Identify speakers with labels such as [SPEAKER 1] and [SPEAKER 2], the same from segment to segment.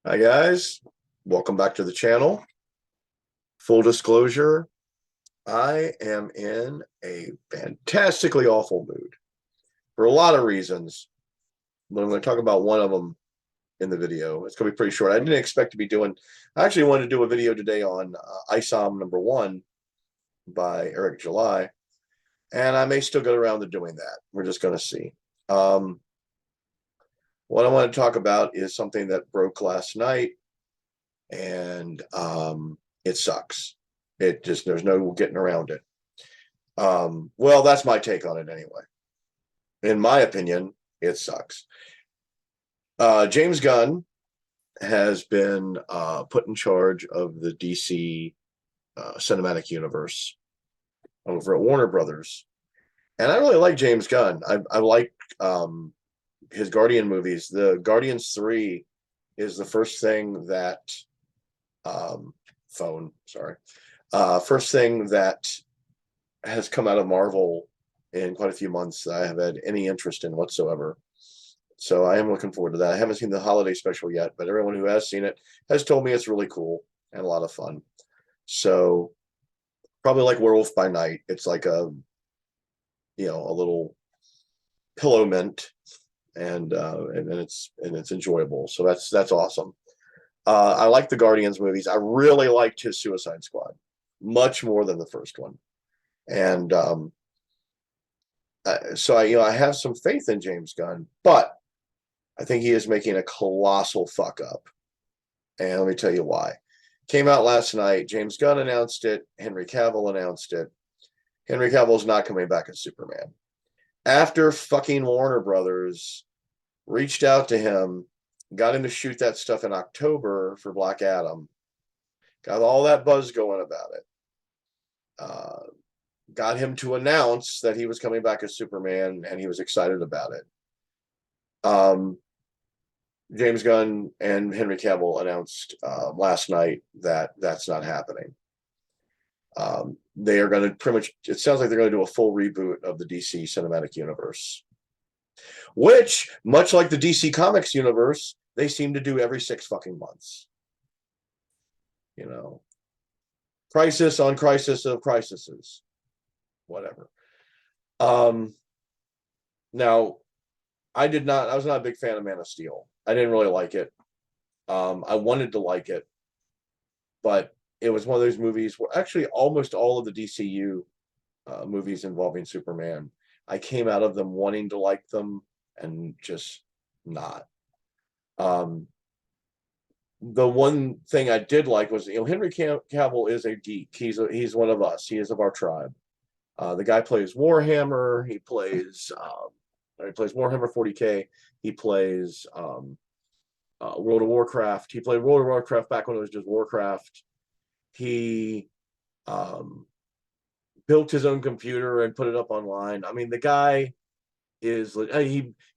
[SPEAKER 1] Hi guys, welcome back to the channel. Full disclosure, I am in a fantastically awful mood for a lot of reasons, but I'm going to talk about one of them in the video. It's going to be pretty short. I didn't expect to be doing, I actually wanted to do a video today on ISOM #1 by Eric July, and I may still get around to doing that. We're just going to see. What I want to talk about is something that broke last night, and it sucks. There's no getting around it. Well, that's my take on it anyway. In my opinion, it sucks. James Gunn has been put in charge of the DC cinematic universe over at Warner Brothers. And I really like James Gunn. I like his Guardian movies. The Guardians 3 is the first thing that first thing that has come out of Marvel in quite a few months that I have had any interest in whatsoever. So I am looking forward to that. I haven't seen the holiday special yet, but everyone who has seen it has told me it's really cool and a lot of fun. So probably like Werewolf by Night. It's like a little pillow mint, and it's enjoyable. So that's awesome. I like the Guardians movies. I really liked his Suicide Squad much more than the first one. And so I have some faith in James Gunn, but I think he is making a colossal fuck up. And let me tell you why. Came out last night. James Gunn announced it. Henry Cavill announced it. Henry Cavill's not coming back as Superman. After fucking Warner Brothers reached out to him, got him to shoot that stuff in October for Black Adam, got all that buzz going about it, got him to announce that he was coming back as Superman, and he was excited about it. James Gunn and Henry Cavill announced last night that that's not happening. They are going to pretty much, it sounds like they're going to do a full reboot of the DC cinematic universe, which, much like the DC Comics universe, they seem to do every 6 fucking months. Crisis on crisis of crises, whatever. Now, I was not a big fan of Man of Steel. I didn't really like it. I wanted to like it, but it was one of those movies where actually almost all of the DCU movies involving Superman, I came out of them wanting to like them and just not. The one thing I did like was, Henry Cavill is a geek. He's one of us. He is of our tribe. The guy plays Warhammer. He plays Warhammer 40K. He plays World of Warcraft. He played World of Warcraft back when it was just Warcraft. He built his own computer and put it up online. I mean, the guy is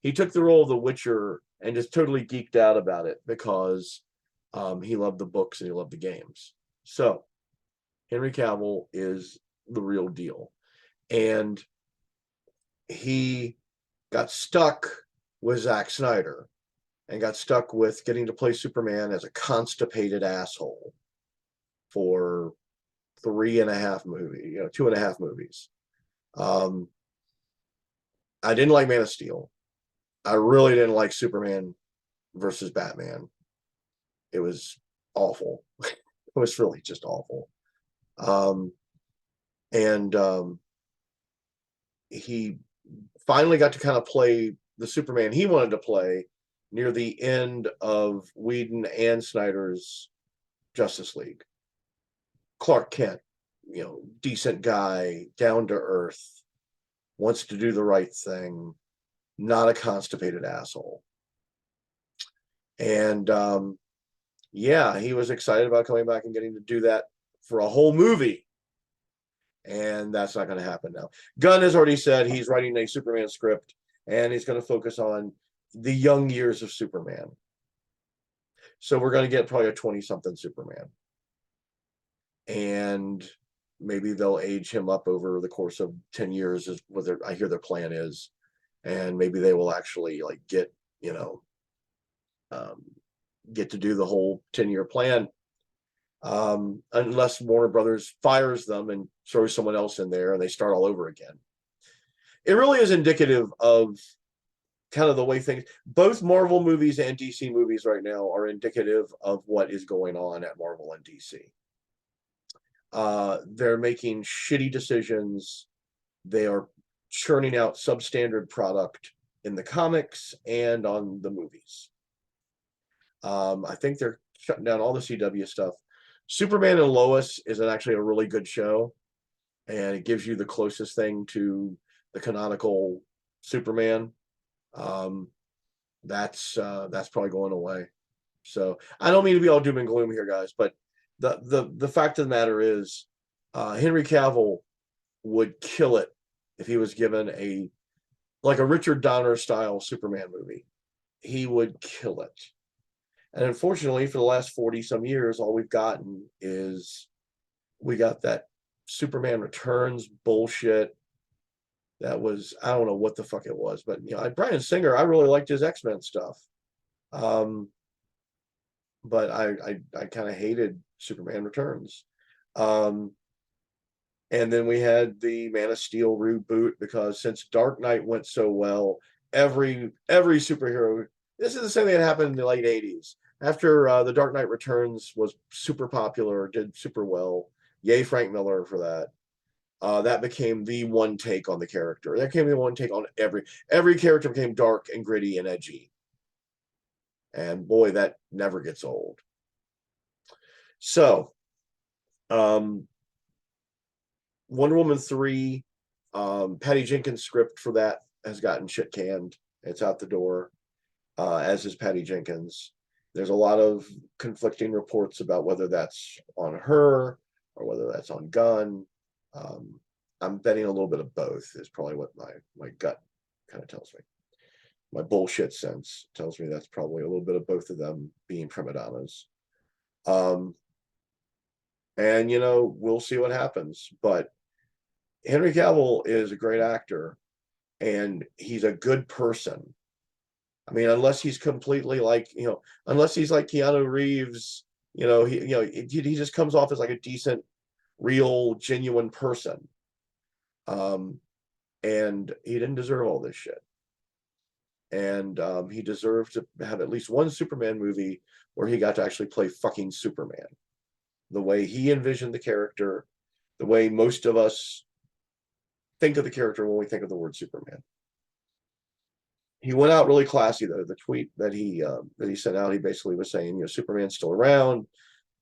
[SPEAKER 1] he took the role of the Witcher and just totally geeked out about it because he loved the books and he loved the games. So Henry Cavill is the real deal, and he got stuck with Zack Snyder and got stuck with getting to play Superman as a constipated asshole for 3.5 movies, 2.5 movies. I didn't like Man of Steel. I really didn't like Superman versus Batman. It was awful. It was really just awful. He finally got to kind of play the Superman he wanted to play near the end of Whedon and Snyder's Justice League. Clark Kent, decent guy, down to earth, wants to do the right thing, not a constipated asshole. And he was excited about coming back and getting to do that for a whole movie. And that's not going to happen now. Gunn has already said he's writing a Superman script, and he's going to focus on the young years of Superman. So we're going to get probably a 20-something Superman. And maybe they'll age him up over the course of 10 years is what I hear their plan is. And maybe they will actually get, get to do the whole 10-year plan, unless Warner Brothers fires them and throws someone else in there and they start all over again. It really is indicative of kind of the way things, both Marvel movies and DC movies right now are indicative of what is going on at Marvel and DC. They're making shitty decisions. They are churning out substandard product in the comics and on the movies. I think they're shutting down all the CW stuff. Superman and Lois is actually a really good show, and it gives you the closest thing to the canonical Superman. That's probably going away. So I don't mean to be all doom and gloom here, guys, but the fact of the matter is, Henry Cavill would kill it if he was given a Richard Donner style Superman movie. He would kill it. And unfortunately, for the last 40 some years, all we've gotten is we got that Superman Returns bullshit. That was, I don't know what the fuck it was, but Bryan Singer, I really liked his X-Men stuff. But I kind of hated Superman Returns. And then we had the Man of Steel reboot, because since Dark Knight went so well, every superhero, this is the same thing that happened in the late 80s. After The Dark Knight Returns was super popular, did super well, yay Frank Miller for that. That became the one take on the character. That became the one take on every character became dark and gritty and edgy. And boy, that never gets old. So, Wonder Woman 3, Patty Jenkins' script for that has gotten shit canned. It's out the door, as is Patty Jenkins. There's a lot of conflicting reports about whether that's on her or whether that's on Gunn. I'm betting a little bit of both is probably what my gut kind of tells me. My bullshit sense tells me that's probably a little bit of both of them being prima donnas. And we'll see what happens. But Henry Cavill is a great actor, and he's a good person. I mean, unless he's completely unless he's like Keanu Reeves, he just comes off as like a decent, real, genuine person. And he didn't deserve all this shit. And he deserved to have at least one Superman movie where he got to actually play fucking Superman. The way he envisioned the character, the way most of us think of the character when we think of the word Superman. He went out really classy, though. The tweet that he sent out, he basically was saying, Superman's still around.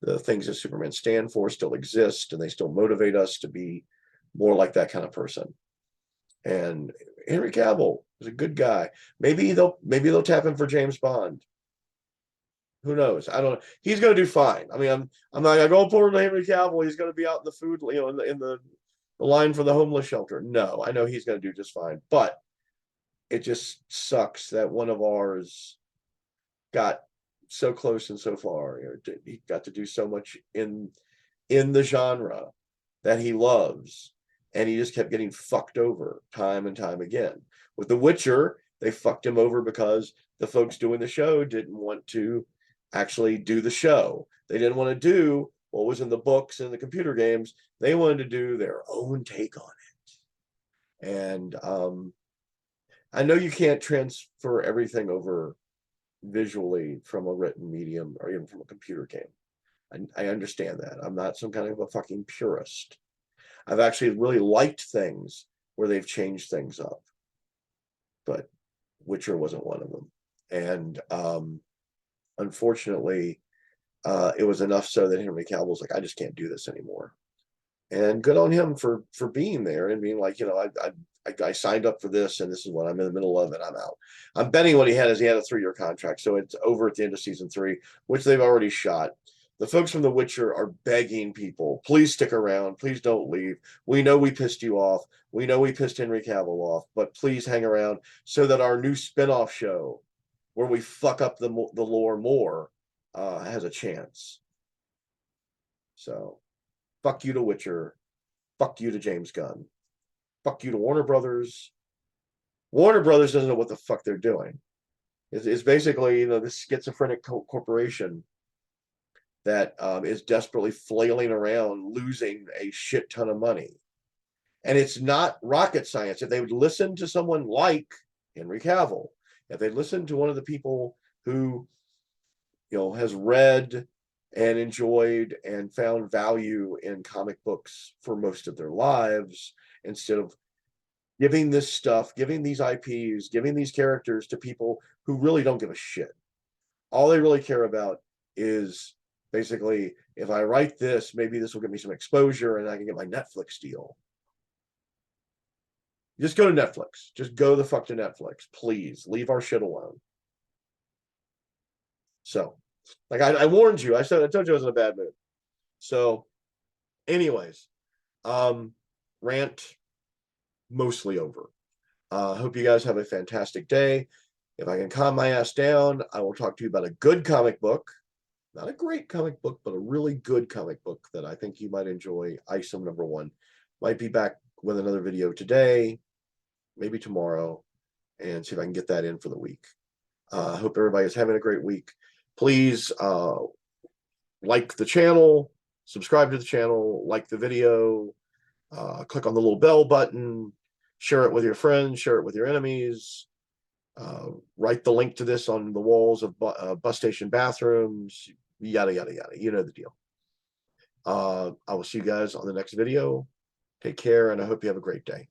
[SPEAKER 1] The things that Superman stand for still exist, and they still motivate us to be more like that kind of person. And Henry Cavill is a good guy. Maybe they'll tap him for James Bond. Who knows? I don't know. He's going to do fine. I mean, I'm not going to go forward to Henry Cavill. He's going to be out in the food, in the line for the homeless shelter. No, I know he's going to do just fine. But it just sucks that one of ours got so close and so far. He got to do so much in the genre that he loves, and he just kept getting fucked over time and time again. With The Witcher, they fucked him over because the folks doing the show didn't want to actually do the show. They didn't want to do what was in the books and the computer games. They wanted to do their own take on it. And I know you can't transfer everything over visually from a written medium or even from a computer game. I understand that. I'm not some kind of a fucking purist. I've actually really liked things where they've changed things up, but Witcher wasn't one of them. And unfortunately, it was enough so that Henry Cavill was like, I just can't do this anymore. And good on him for being there and being like, I signed up for this, and this is what I'm in the middle of, and I'm out. I'm betting what he had a 3-year contract, so it's over at the end of season 3, which they've already shot. The folks from The Witcher are begging people, please stick around, please don't leave. We know we pissed you off. We know we pissed Henry Cavill off, but please hang around so that our new spinoff show, where we fuck up the lore more, has a chance. So, fuck you to Witcher. Fuck you to James Gunn. Fuck you to Warner Brothers. Warner Brothers doesn't know what the fuck they're doing. It's basically, this schizophrenic corporation that is desperately flailing around, losing a shit ton of money. And it's not rocket science. If they would listen to someone like Henry Cavill, if they listened to one of the people who, has read and enjoyed and found value in comic books for most of their lives, instead of giving this stuff, giving these IPs, giving these characters to people who really don't give a shit. All they really care about is basically, if I write this, maybe this will get me some exposure and I can get my Netflix deal. Just go to Netflix. Just go the fuck to Netflix. Please leave our shit alone. So, like I warned you. I told you I was in a bad mood. So, anyways, rant mostly over. Hope you guys have a fantastic day. If I can calm my ass down, I will talk to you about a good comic book. Not a great comic book, but a really good comic book that I think you might enjoy. Isom #1. Might be back with another video today, maybe tomorrow, and see if I can get that in for the week. Hope everybody is having a great week. Please like the channel, subscribe to the channel, like the video, click on the little bell button, share it with your friends, share it with your enemies. Write the link to this on the walls of bus station bathrooms, yada, yada, yada. You know the deal. I will see you guys on the next video. Take care, and I hope you have a great day.